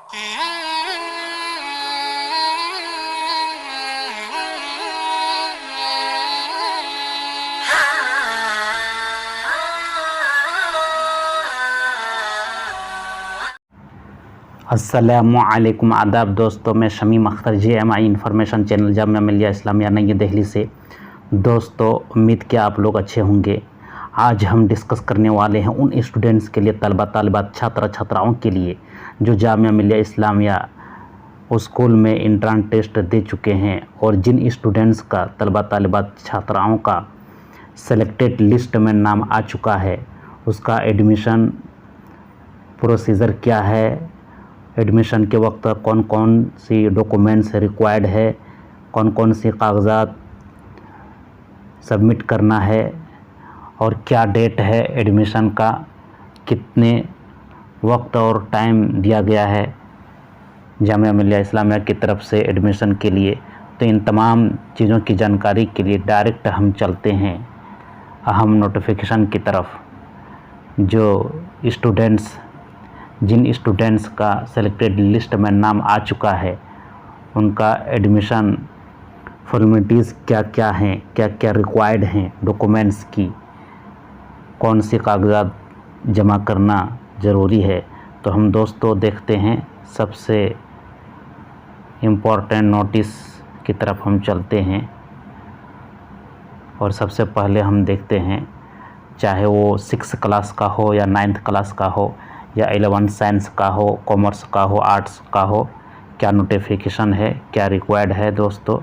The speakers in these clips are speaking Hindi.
अस्सलामुअलैकुम आदाब दोस्तों, मैं Shamim Akhtar GMI information channel Jamia Millia Islamia नई दिल्ली से। दोस्तों, उम्मीद कि आप लोग अच्छे होंगे। आज हम डिस्कस करने वाले हैं उन स्टूडेंट्स के लिए, तलबा तालिबात छात्र छात्राओं के लिए जो जामिया मिलिया इस्लामिया स्कूल में इंट्रांस टेस्ट दे चुके हैं, और जिन स्टूडेंट्स का तलबा तालिबात छात्राओं का सेलेक्टेड लिस्ट में नाम आ चुका है, उसका एडमिशन प्रोसीजर क्या है, एडमिशन के वक्त कौन कौन सी डॉक्यूमेंट्स रिक्वायर्ड है, कौन कौन सी कागज़ात सबमिट करना है, और क्या डेट है एडमिशन का, कितने वक्त और टाइम दिया गया है जामिया मिलिया इस्लामिया की तरफ से एडमिशन के लिए। तो इन तमाम चीज़ों की जानकारी के लिए डायरेक्ट हम चलते हैं अहम नोटिफिकेशन की तरफ। जिन स्टूडेंट्स का सेलेक्टेड लिस्ट में नाम आ चुका है, उनका एडमिशन फॉर्मेलिटीज़ क्या क्या हैं, क्या क्या रिक्वायर्ड हैं डॉक्यूमेंट्स की, कौन सी कागज़ात जमा करना ज़रूरी है। तो हम दोस्तों देखते हैं, सबसे इम्पोर्टेंट नोटिस की तरफ हम चलते हैं। और सबसे पहले हम देखते हैं, चाहे वो 6 क्लास का हो या 9th क्लास का हो या 11 साइंस का हो, कॉमर्स का हो, आर्ट्स का हो, क्या नोटिफिकेशन है, क्या रिक्वायर्ड है दोस्तों।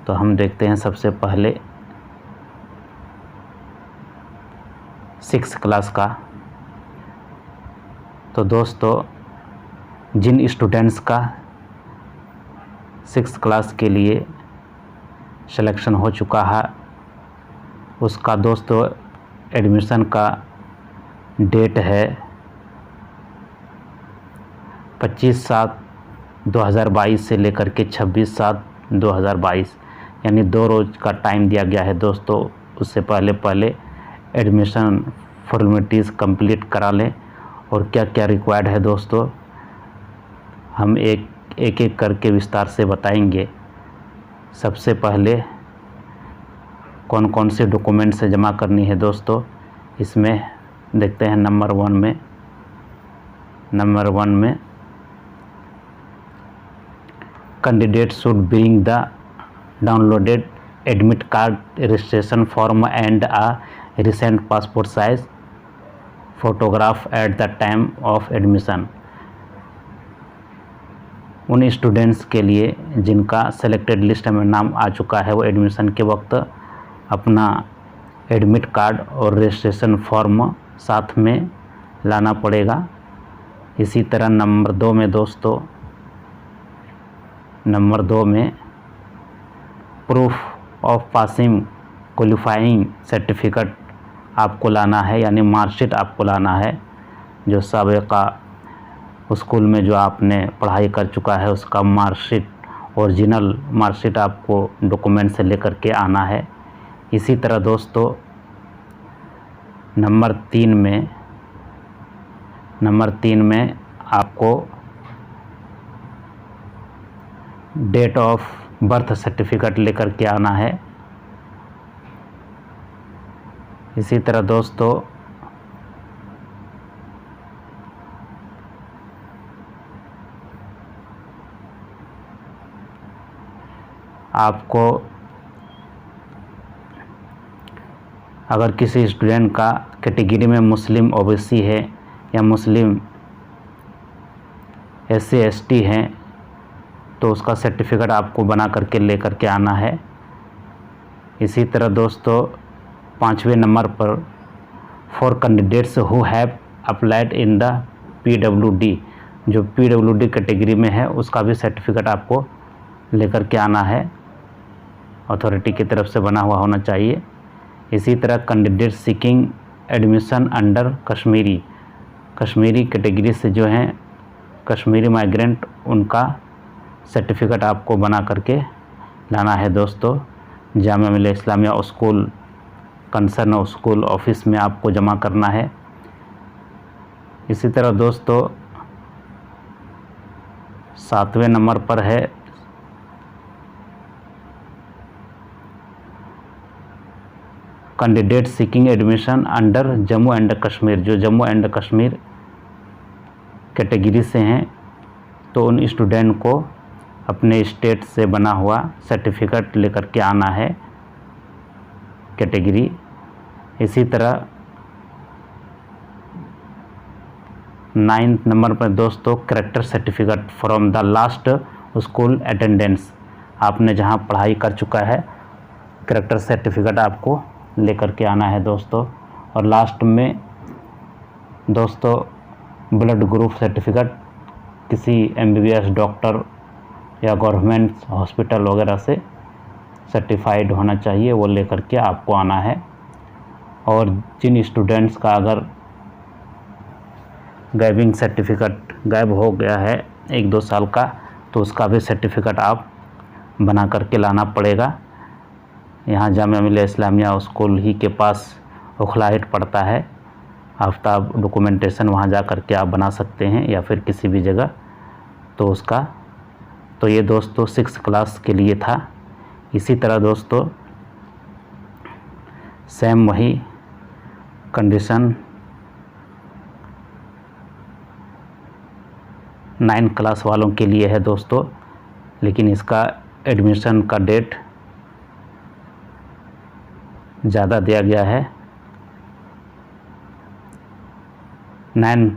तो हम देखते हैं सबसे पहले 6 क्लास का। तो दोस्तों, जिन स्टूडेंट्स का 6 क्लास के लिए सिलेक्शन हो चुका है, उसका दोस्तों एडमिशन का डेट है 25/7/2022 से लेकर के 26/7/2022, यानी 2 रोज़ का टाइम दिया गया है दोस्तों। उससे पहले एडमिशन फॉर्मेलिटीज़ कंप्लीट करा लें। और क्या क्या रिक्वायर्ड है दोस्तों, हम एक करके विस्तार से बताएंगे। सबसे पहले कौन कौन से डॉक्यूमेंट्स जमा करनी है दोस्तों, इसमें देखते हैं। नंबर वन में candidate should bring the downloaded admit card, registration form and a recent passport size photograph at the time of admission. उन स्टूडेंट्स के लिए जिनका सेलेक्टेड लिस्ट में नाम आ चुका है, वो एडमिशन के वक्त अपना एडमिट कार्ड और रजिस्ट्रेशन फॉर्म साथ में लाना पड़ेगा। इसी तरह नंबर 2 में proof of passing qualifying certificate आपको लाना है, यानी मार्कशीट आपको लाना है। जो साबिक़ा स्कूल में जो आपने पढ़ाई कर चुका है, उसका मार्कशीट, ओरिजिनल मार्कशीट आपको डॉक्यूमेंट से लेकर के आना है। इसी तरह दोस्तों, नंबर 3 में आपको डेट ऑफ बर्थ सर्टिफिकेट लेकर के आना है। इसी तरह दोस्तों, आपको अगर किसी स्टूडेंट का कैटेगरी में मुस्लिम ओबीसी है या मुस्लिम SC ST हैं, तो उसका सर्टिफिकेट आपको बना करके लेकर के आना है। इसी तरह दोस्तों, 5वें नंबर पर for candidates who have applied in the PWD, जो PWD कैटेगरी में है, उसका भी सर्टिफिकेट आपको लेकर के आना है। अथॉरिटी की तरफ से बना हुआ होना चाहिए। इसी तरह candidate seeking admission under Kashmiri category से जो हैं कश्मीरी माइग्रेंट, उनका सर्टिफिकेट आपको बना करके लाना है दोस्तों। Jamia Millia Islamia school concern school office में आपको जमा करना है। इसी तरह दोस्तों, 7वें नंबर पर है candidate seeking admission under Jammu and Kashmir. जो जम्मू एंड कश्मीर कैटेगरी से हैं तो उन स्टूडेंट को अपने स्टेट से बना हुआ सर्टिफिकेट लेकर के आना है कैटेगरी। इसी तरह 9th नंबर पर दोस्तों character certificate from the last school attendance. आपने जहां पढ़ाई कर चुका है कैरेक्टर सर्टिफिकेट आपको लेकर के आना है दोस्तों। और लास्ट में दोस्तों ब्लड ग्रुप सर्टिफिकेट किसी MBBS डॉक्टर या गवर्नमेंट हॉस्पिटल वगैरह से सर्टिफाइड होना चाहिए, वो लेकर के आपको आना है। और जिन स्टूडेंट्स का अगर गैबिंग सर्टिफिकेट गायब हो गया है 1-2 साल का, तो उसका भी सर्टिफिकेट आप बना करके लाना पड़ेगा। यहाँ जामिया मिलिया इस्लामिया स्कूल ही के पास ओखलाहिट पड़ता है। आफ्ताब डॉक्यूमेंटेशन वहाँ जा कर के आप बना सकते हैं या फिर किसी भी जगह। तो उसका तो ये दोस्तों 6th क्लास के लिए था। इसी तरह दोस्तों सेम वही कंडीशन 9th क्लास वालों के लिए है दोस्तों, लेकिन इसका एडमिशन का डेट ज़्यादा दिया गया है। 9th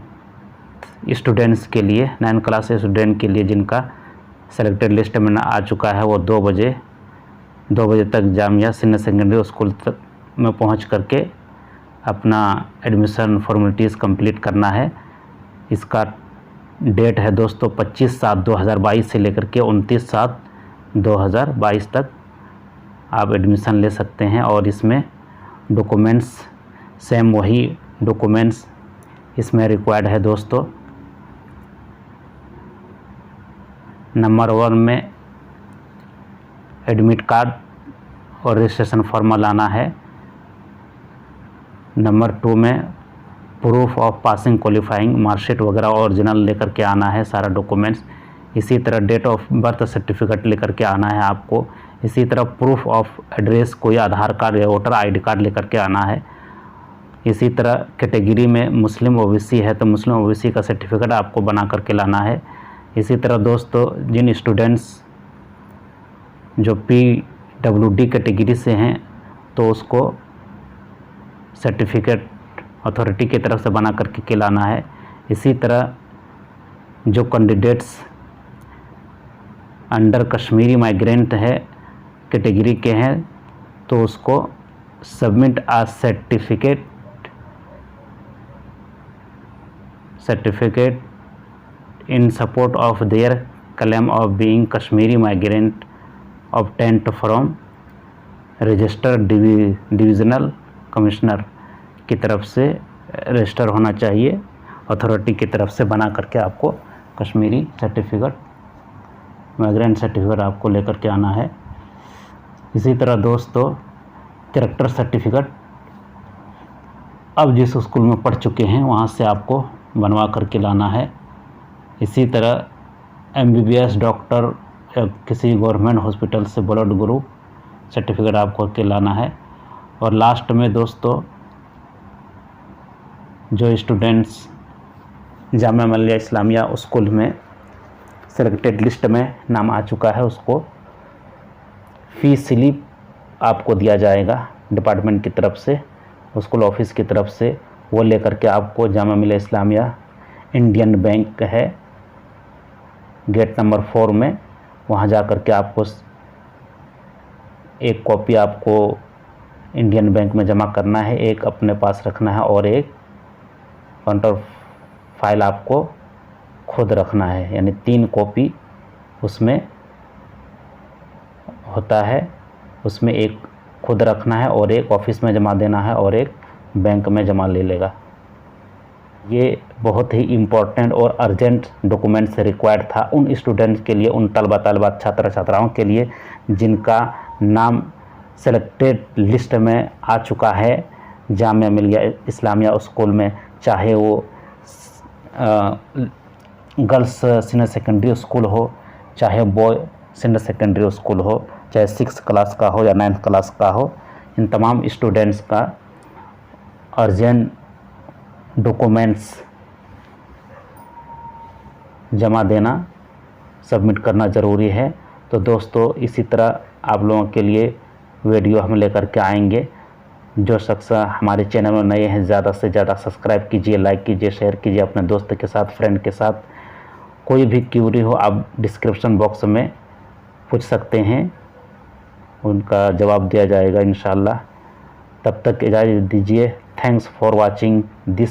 स्टूडेंट्स के लिए, 9th क्लास स्टूडेंट के लिए जिनका सेलेक्टेड लिस्ट में आ चुका है, वो 2 बजे तक जामिया सीनियर सेकेंडरी स्कूल तक में पहुंच करके अपना एडमिशन फॉर्मेलिटीज़ कंप्लीट करना है। इसका डेट है दोस्तों 25/7/2022 से लेकर के 29/7/2022 तक आप एडमिशन ले सकते हैं। और इसमें डॉक्यूमेंट्स सेम वही डॉक्यूमेंट्स इसमें रिक्वायर्ड है दोस्तों। नंबर 1 में एडमिट कार्ड और रजिस्ट्रेशन फॉर्म लाना है। नंबर 2 में proof of passing qualifying marksheet वगैरह ओरिजिनल लेकर के आना है सारा डॉक्यूमेंट्स। इसी तरह डेट ऑफ बर्थ सर्टिफिकेट लेकर के आना है आपको। इसी तरह प्रूफ ऑफ एड्रेस, कोई आधार कार्ड या वोटर ID कार्ड लेकर के आना है। इसी तरह कैटेगरी में मुस्लिम OBC है तो मुस्लिम OBC का सर्टिफिकेट आपको बना करके लाना है। इसी तरह दोस्तों जिन स्टूडेंट्स जो PWD कैटेगरी से हैं तो उसको सर्टिफिकेट अथॉरिटी की तरफ से बना करके लाना है। इसी तरह जो कैंडिडेट्स अंडर कश्मीरी माइग्रेंट है कैटेगरी के हैं तो उसको submit a certificate in support of their claim of being Kashmiri migrant obtained from registered divisional commissioner की तरफ से रजिस्टर होना चाहिए। अथॉरिटी की तरफ से बना करके आपको कश्मीरी सर्टिफिकेट, माइग्रेंट सर्टिफिकेट आपको लेकर के आना है। इसी तरह दोस्तों कैरेक्टर सर्टिफिकेट अब जिस स्कूल में पढ़ चुके हैं वहाँ से आपको बनवा करके लाना है। इसी तरह MBBS डॉक्टर या किसी गवर्नमेंट हॉस्पिटल से ब्लड ग्रुप सर्टिफिकेट आपको के लाना है। और लास्ट में दोस्तों जो स्टूडेंट्स जामिया मिलिया इस्लामिया स्कूल में सेलेक्टेड लिस्ट में नाम आ चुका है उसको फ़ी स्लिप आपको दिया जाएगा डिपार्टमेंट की तरफ से, स्कूल ऑफिस की तरफ से। वो लेकर के आपको जामिया मिलिया इस्लामिया इंडियन बैंक है गेट नंबर 4 में, वहाँ जा कर के आपको एक कॉपी आपको इंडियन बैंक में जमा करना है, एक अपने पास रखना है और एक काउंटर फाइल आपको खुद रखना है। यानी 3 कॉपी उसमें होता है, उसमें एक खुद रखना है और एक ऑफिस में जमा देना है और एक बैंक में जमा ले लेगा। ये बहुत ही इम्पोर्टेंट और अर्जेंट डॉक्यूमेंट्स रिक्वायर्ड था उन स्टूडेंट्स के लिए, उन तलबा छात्र छात्राओं के लिए जिनका नाम सेलेक्टेड लिस्ट में आ चुका है जामिया मिलिया इस्लामिया स्कूल में, चाहे वो गर्ल्स सीनियर सेकेंडरी स्कूल हो, चाहे बॉय सीनियर सेकेंडरी स्कूल हो, चाहे 6th क्लास का हो या 9th क्लास का हो, इन तमाम स्टूडेंट्स का अर्जेंट डॉक्यूमेंट्स जमा देना, सबमिट करना ज़रूरी है। तो दोस्तों इसी तरह आप लोगों के लिए वीडियो हम लेकर के आएंगे। जो शख्स हमारे चैनल में नए हैं, ज़्यादा से ज़्यादा सब्सक्राइब कीजिए, लाइक कीजिए, शेयर कीजिए अपने दोस्त के साथ, फ्रेंड के साथ। कोई भी क्यूरी हो आप डिस्क्रिप्शन बॉक्स में पूछ सकते हैं, उनका जवाब दिया जाएगा इंशाल्लाह। तब तक इजाज़त दीजिए। Thanks for watching this